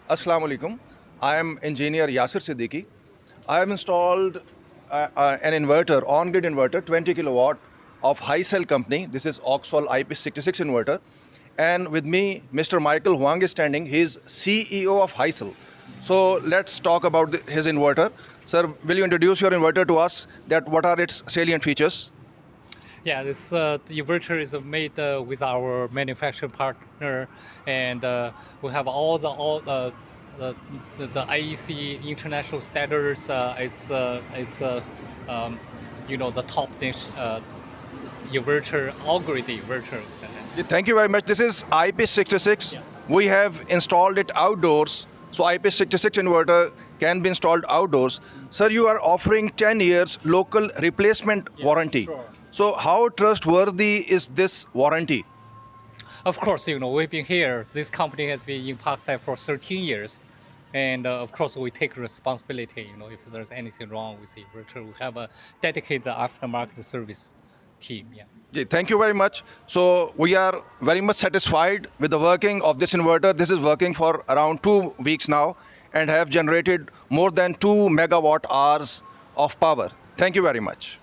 Assalamu alaikum. I am engineer Yasir Siddiqui. I have installed an inverter, on-grid inverter, 20 kilowatt of HiSEL company. This is Oxford IP66 inverter. And with me, Mr. Michael Huang is standing. He is CEO of HiSEL. So let's talk about his inverter. Sir, will you introduce your inverter to us? That what are its salient features? Yeah, this the inverter is made with our manufacturing partner, and we have the, the IEC international standards. Um, the top niche inverter algorithm inverter. Yeah, thank you very much. This is IP66. Yeah. We have installed it outdoors. So IP66 inverter can be installed outdoors. Sir, you are offering 10 years local replacement Yeah, warranty. sure. So how trustworthy is this warranty? Of course, we've been here. This company has been in Pakistan for 13 years. And of course, we take responsibility. If there's anything wrong with the inverter, we have a dedicated aftermarket service team. Yeah. Thank you very much. So we are very much satisfied with the working of this inverter. This is working for around 2 weeks now and have generated more than 2 megawatt hours of power. Thank you very much.